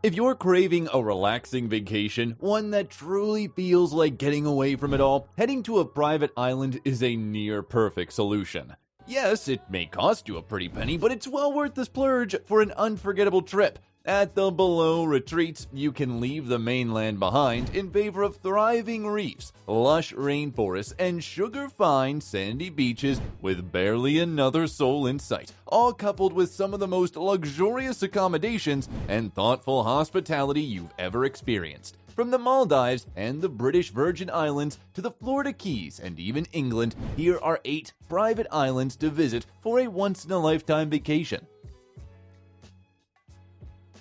If you're craving a relaxing vacation, one that truly feels like getting away from it all, heading to a private island is a near-perfect solution. Yes, it may cost you a pretty penny, but it's well worth the splurge for an unforgettable trip. At the below retreats, you can leave the mainland behind in favor of thriving reefs, lush rainforests, and sugar-fine sandy beaches with barely another soul in sight, all coupled with some of the most luxurious accommodations and thoughtful hospitality you've ever experienced. From the Maldives and the British Virgin Islands to the Florida Keys and even England, here are 8 private islands to visit for a once-in-a-lifetime vacation.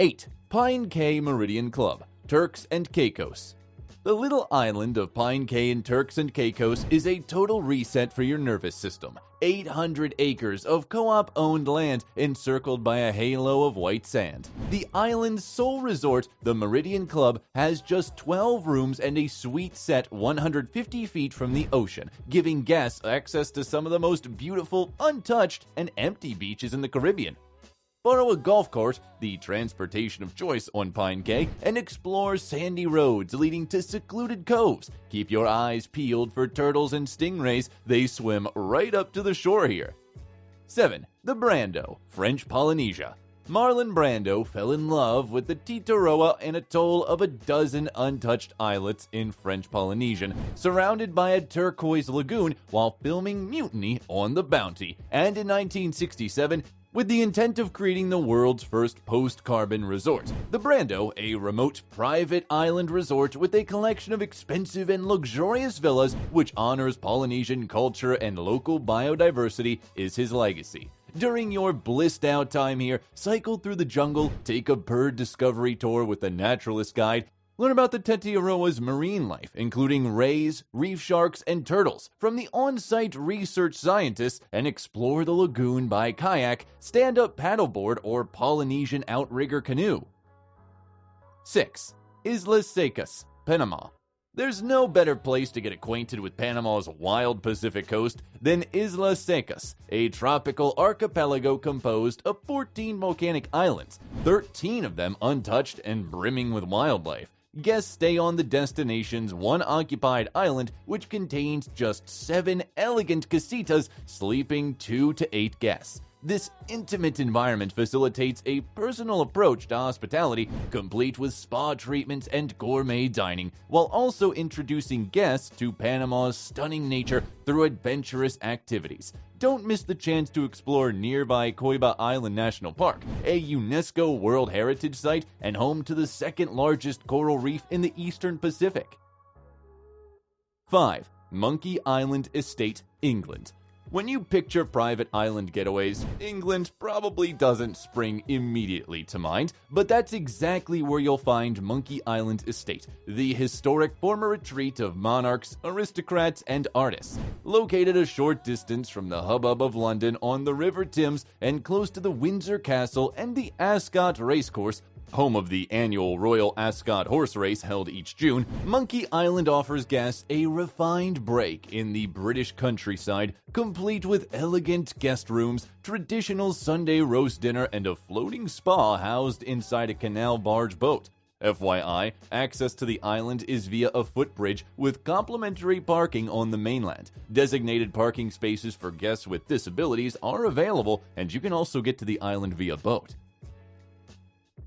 8. Pine Cay Meridian Club, Turks and Caicos. The little island of Pine Cay in Turks and Caicos is a total reset for your nervous system. 800 acres of co-op-owned land encircled by a halo of white sand. The island's sole resort, the Meridian Club, has just 12 rooms and a suite set 150 feet from the ocean, giving guests access to some of the most beautiful, untouched, and empty beaches in the Caribbean. Borrow a golf cart, the transportation of choice on Pine Cay, and explore sandy roads leading to secluded coves. Keep your eyes peeled for turtles and stingrays. They swim right up to the shore here. 7. The Brando, French Polynesia. Marlon Brando fell in love with the Titaroa and atoll of a dozen untouched islets in French Polynesian, surrounded by a turquoise lagoon while filming Mutiny on the Bounty, and in 1967, with the intent of creating the world's first post-carbon resort. The Brando, a remote private island resort with a collection of expensive and luxurious villas which honors Polynesian culture and local biodiversity, is his legacy. During your blissed-out time here, cycle through the jungle, take a bird discovery tour with a naturalist guide, learn about the Tetiaroa's marine life, including rays, reef sharks, and turtles, from the on-site research scientists, and explore the lagoon by kayak, stand-up paddleboard, or Polynesian outrigger canoe. 6. Isla Secas, Panama. There's no better place to get acquainted with Panama's wild Pacific coast than Isla Secas, a tropical archipelago composed of 14 volcanic islands, 13 of them untouched and brimming with wildlife. Guests stay on the destination's one occupied island, which contains just 7 elegant casitas sleeping 2 to 8 guests. This intimate environment facilitates a personal approach to hospitality, complete with spa treatments and gourmet dining, while also introducing guests to Panama's stunning nature through adventurous activities. Don't miss the chance to explore nearby Coiba Island National Park, a UNESCO World Heritage Site and home to the second largest coral reef in the Eastern Pacific. 5. Monkey Island Estate, England. When you picture private island getaways, England probably doesn't spring immediately to mind, but that's exactly where you'll find Monkey Island Estate, the historic former retreat of monarchs, aristocrats, and artists. Located a short distance from the hubbub of London on the River Thames and close to the Windsor Castle and the Ascot Racecourse, home of the annual Royal Ascot horse race held each June, Monkey Island offers guests a refined break in the British countryside, complete with elegant guest rooms, traditional Sunday roast dinner, and a floating spa housed inside a canal barge boat. FYI, access to the island is via a footbridge with complimentary parking on the mainland. Designated parking spaces for guests with disabilities are available, and you can also get to the island via boat.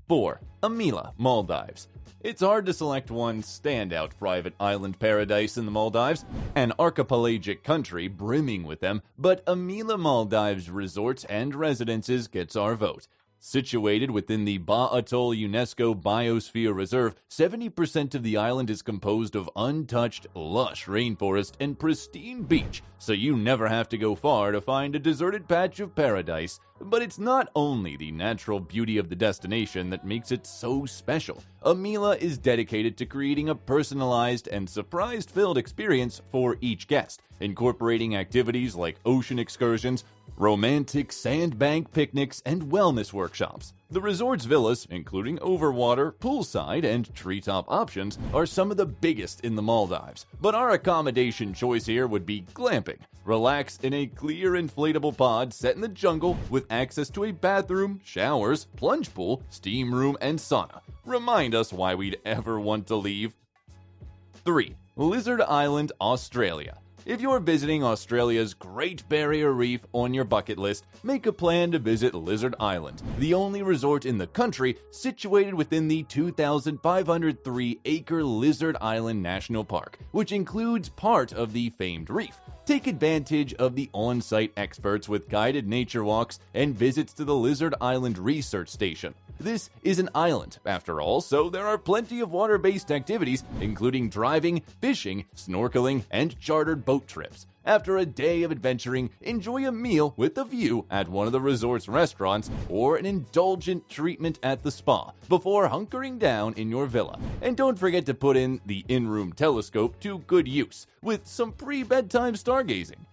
4. Amilla, Maldives. It's hard to select one standout private island paradise in the Maldives, an archipelagic country brimming with them, but Amilla Maldives resorts and residences gets our vote. Situated within the Ba Atoll UNESCO Biosphere Reserve, 70% of the island is composed of untouched, lush rainforest and pristine beach, so you never have to go far to find a deserted patch of paradise. But it's not only the natural beauty of the destination that makes it so special. Amilla is dedicated to creating a personalized and surprise-filled experience for each guest, incorporating activities like ocean excursions, romantic sandbank picnics, and wellness workshops. The resort's villas, including overwater, poolside, and treetop options, are some of the biggest in the Maldives. But our accommodation choice here would be glamping. Relax in a clear inflatable pod set in the jungle with access to a bathroom, showers, plunge pool, steam room, and sauna. Remind us why we'd ever want to leave. 3. Lizard Island, Australia. If you're visiting Australia's Great Barrier Reef on your bucket list, make a plan to visit Lizard Island, the only resort in the country situated within the 2,503-acre Lizard Island National Park, which includes part of the famed reef. Take advantage of the on-site experts with guided nature walks and visits to the Lizard Island Research Station. This is an island, after all, so there are plenty of water-based activities, including driving, fishing, snorkeling, and chartered boat trips. After a day of adventuring, enjoy a meal with a view at one of the resort's restaurants or an indulgent treatment at the spa before hunkering down in your villa. And don't forget to put in the in-room telescope to good use with some pre-bedtime stargazing.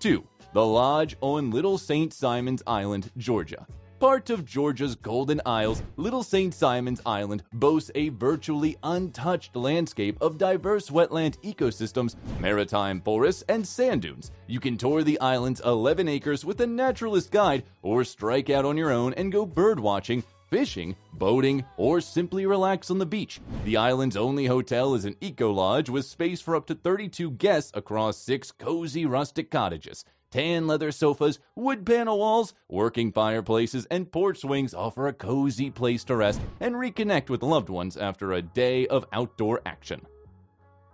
2. The Lodge on Little St. Simon's Island, Georgia. Part of Georgia's Golden Isles, Little St. Simon's Island boasts a virtually untouched landscape of diverse wetland ecosystems, maritime forests, and sand dunes. You can tour the island's 11 acres with a naturalist guide, or strike out on your own and go bird watching, fishing, boating, or simply relax on the beach. The island's only hotel is an eco-lodge with space for up to 32 guests across 6 cozy rustic cottages. Tan leather sofas, wood panel walls, working fireplaces, and porch swings offer a cozy place to rest and reconnect with loved ones after a day of outdoor action.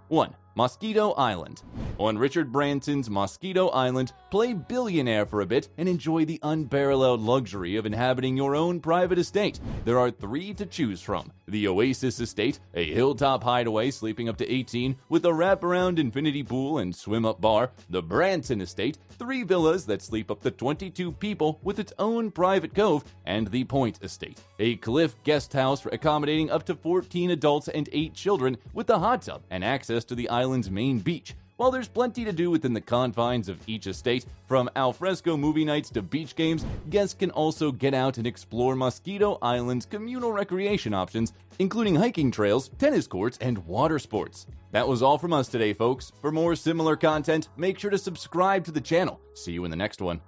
1. Mosquito Island. On Richard Branson's Mosquito Island, play billionaire for a bit and enjoy the unparalleled luxury of inhabiting your own private estate. There are 3 to choose from. The Oasis Estate, a hilltop hideaway sleeping up to 18 with a wraparound infinity pool and swim-up bar. The Branson Estate, 3 villas that sleep up to 22 people with its own private cove. And the Point Estate, a cliff guest house accommodating up to 14 adults and 8 children with a hot tub and access to the island's main beach. While there's plenty to do within the confines of each estate, from alfresco movie nights to beach games, guests can also get out and explore Mosquito Island's communal recreation options, including hiking trails, tennis courts, and water sports. That was all from us today, folks. For more similar content, make sure to subscribe to the channel. See you in the next one.